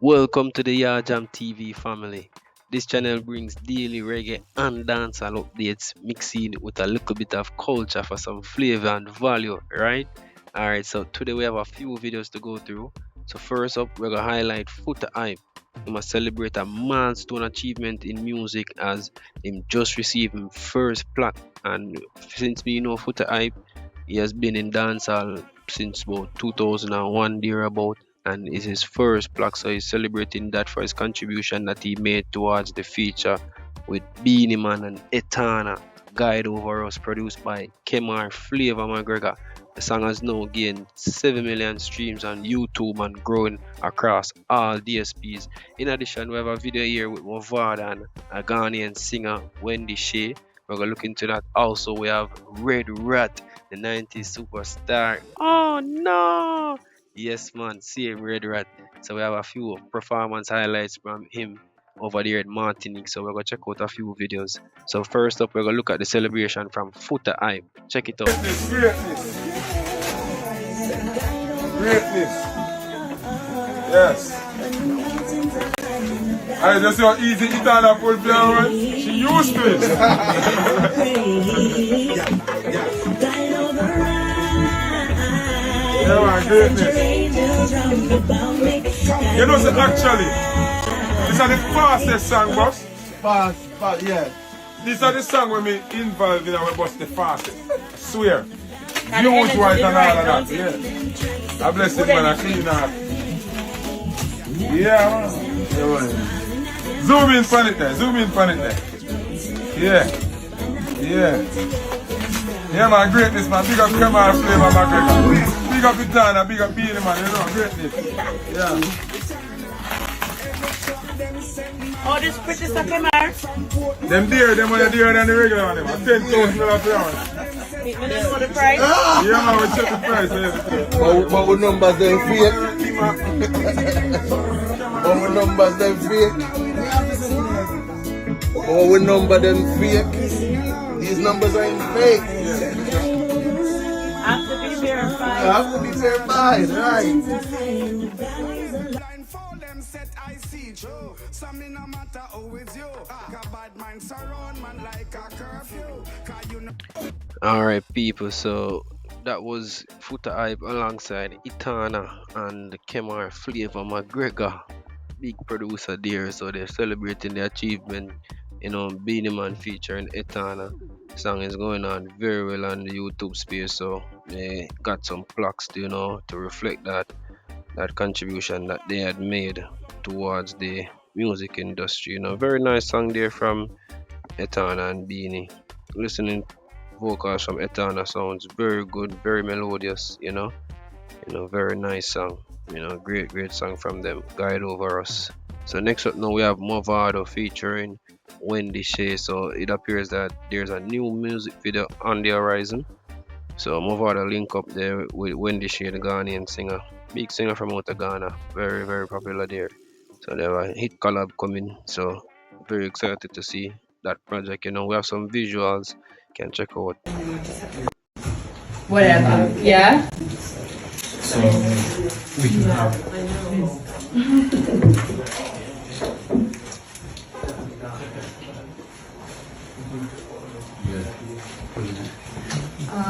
Welcome to the Yard Jam TV family. This channel brings daily reggae and dancehall updates mixed with a little bit of culture for some flavor and value, right? Alright, so today we have a few videos to go through. So first up, we're gonna highlight Foota Hype. We must celebrate a milestone achievement in music as him just received his first plaque. And since we know Foota Hype, he has been in dancehall since about 2001 thereabout, and is his first plaque, so he's celebrating that for his contribution that he made towards the feature with Beanie Man and Etana. Guide Over Us, produced by Kemar Flavor McGregor. The song has now gained 7 million streams on YouTube and growing across all DSPs. In addition, we have a video here with Mavado and a Ghanaian singer Wendy Shay. We're gonna look into that. Also, we have Red Rat, the 90s superstar. Oh no! Yes, man, same Red Rat. So we have a few performance highlights from him over there in Martinique. So we're gonna check out a few videos. So first up, we're gonna look at the celebration from Foota Hype. Check it out. Greatness. Greatness. Yes. I just saw easy Itana full player. She used to it. Yeah, man, greatness. You know, so actually, these are the fastest song, boss. Fast, yeah. These are the song when me involved in our boss the fastest. I swear. Huge white and all of that. Yeah. I bless it, man. I clean up. Yeah, man. Yeah, man. Zoom in on it there. Zoom in on it there. Yeah. Yeah. Yeah, man. Greatness, man. Big up Kemar Flavor McGregor. Big up Itana. Big up Beanie, man. You know, greatness. Yeah. Oh, this pretty stuff came out. Them deer, them are dearer than the regular one. Them are $10,000 per hour. We don't know the price. Yeah, man. We check the price. But with numbers them fake. But with numbers them fake. But with number them fake. These numbers ain't fake. Have to be verified. Have to be verified, right? Alright, people, so that was Foota Hype alongside Itana and Kemar Flavor McGregor, big producer there. So they're celebrating the achievement. You know, Beanie Man featuring Etana. Song is going on very well on the YouTube space, so they got some plaques, to reflect that contribution that they had made towards the music industry. Very nice song there from Etana and Beanie. Listening vocals from Etana sounds very good, very melodious. Very nice song. Great song from them. Guide Over Us. So next up now we have Mavado featuring Wendy Shay. So it appears that there's a new music video on the horizon. So Mavado link up there with Wendy Shay, the Ghanaian singer, big singer from out of Ghana, very popular there. So they have a hit collab coming. So very excited to see that project. We have some visuals, can check out. Whatever. Yeah? So we can have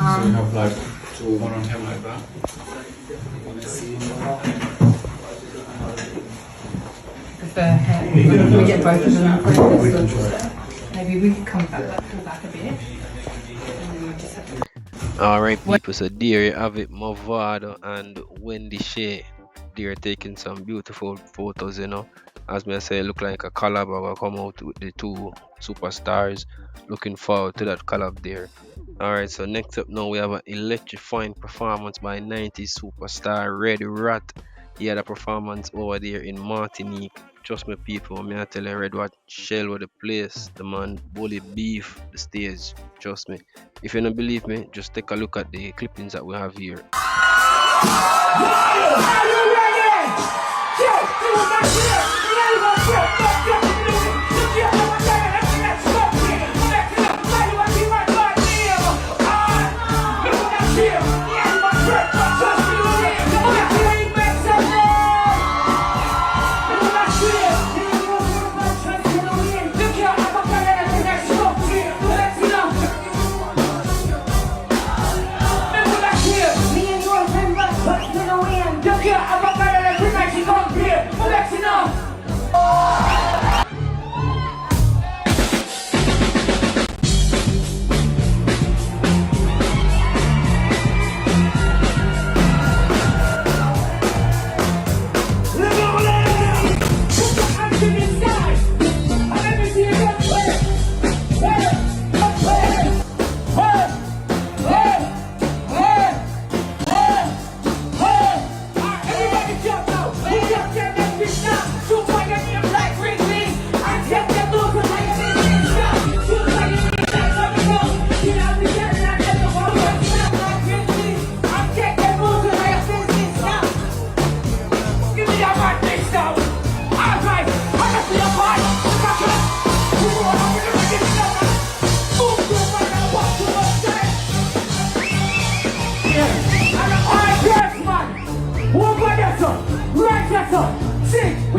so we have like one on him like that. Prefer hair. We get both of them. We can try it. Maybe we could come back, pull back a bit. Alright, people, so there you have it, Mavado and Wendy Shay. They're taking some beautiful photos. As me I say, look like a collab will come out with the two superstars. Looking forward to that collab there. Alright, so next up now we have an electrifying performance by 90s superstar Red Rat. He had a performance over there in Martinique. Trust me, people, I tell you, Red Rat shell with the place. The man bully beef the stage. Trust me. If you don't believe me, just take a look at the clippings that we have here.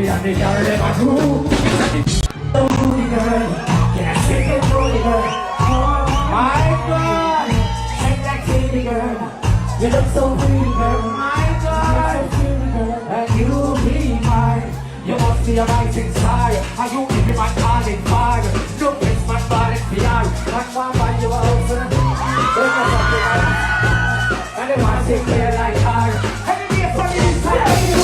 booty and the girl never do. Booty girl, yeah, shake it booty girl. My God, shake that kitty girl. You look so pretty girl. My God, and you be mine. You must be a rising star. Are you give me my calling fire? No place my body behind. Like one by you also. And they want to take care like her. And they be a funny inside.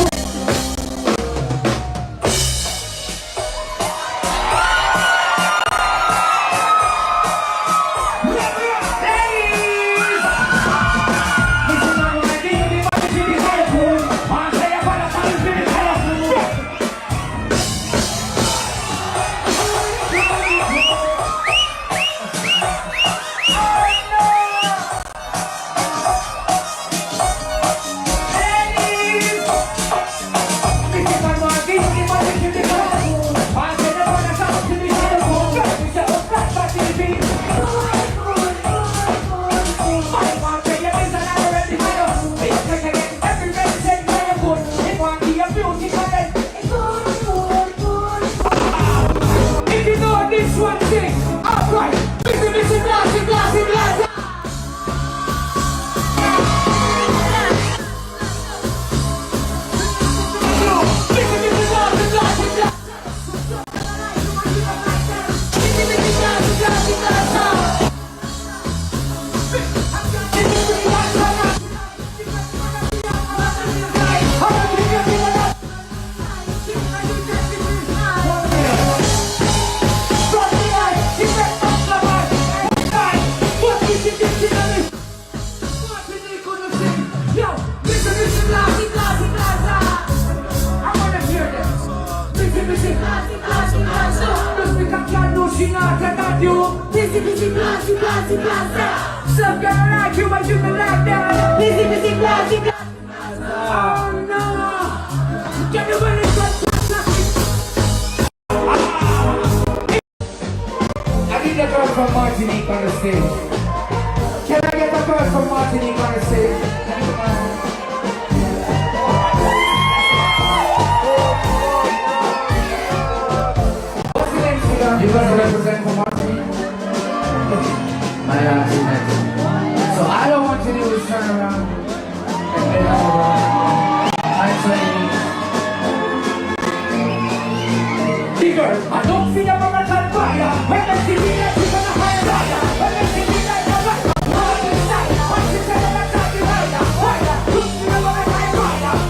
Some girl like you, but you can like that. Busy, busy, blasty, blasty. Oh no! Can you believe that? I need a girl from Martinique on the stage. Can I get a girl from Martinique on the stage? What's your name, sweetheart? You guys represent for Martinique? My accent. So I don't want you to do is turn around and bend over. I'm saying, bigger. I don't feel I'm on fire. When I see me, I'm on fire. When I see me, I'm on fire. What is that? What is that? That's not the fire. Fire. Look me on my fire.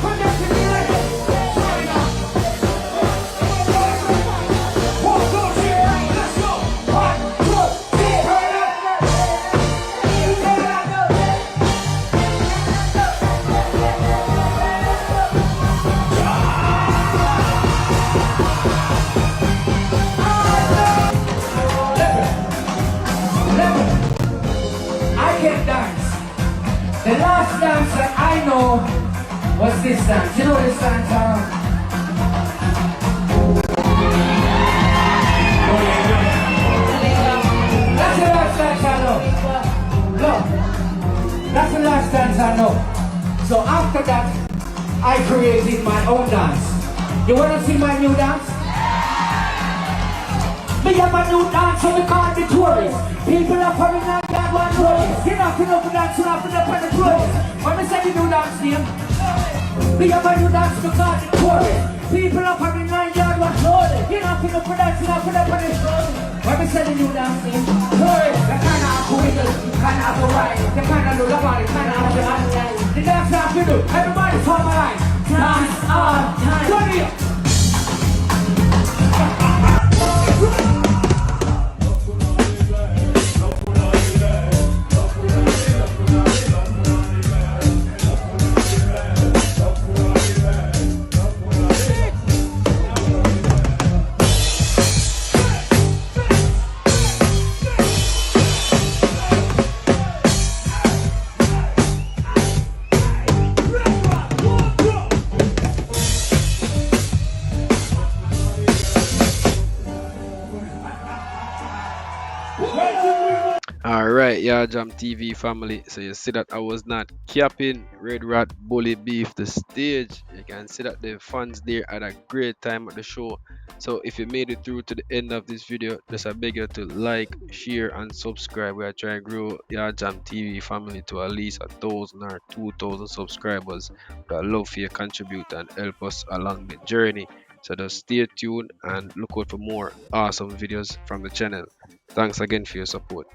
When I see me, I'm on fire. One, two, three, let's go. 1, 2, 3, the last dance that I know was this dance. You know this dance, That's the last dance I know. Look, that's the last dance I know. So after that, I created my own dance. You wanna see my new dance? Me have a new dance, so we call it the tourist. People are coming like that one tourist. You're not gonna dance, you're not gonna find the tourist. When we say the new dance name, we have a new dance, we call it the tourist. People are coming like that one tourist. You're not gonna dance, you're not gonna find the tourist. When we say the new dance name, tourist. The kind of wiggle, kind of ride, the kind of look about it, kind of the online. The dance that we do, everybody form a line. Dance on time. Turn it up. Alright, yeah, Jam TV family. So you see that I was not capping Red Rat Bully Beef the stage. You can see that the fans there had a great time at the show. So if you made it through to the end of this video, just I beg you to like, share, and subscribe. We are trying to grow yeah, Jam TV family to at least 1,000 or 2,000 subscribers. But I love for you contribute and help us along the journey. So just stay tuned and look out for more awesome videos from the channel. Thanks again for your support.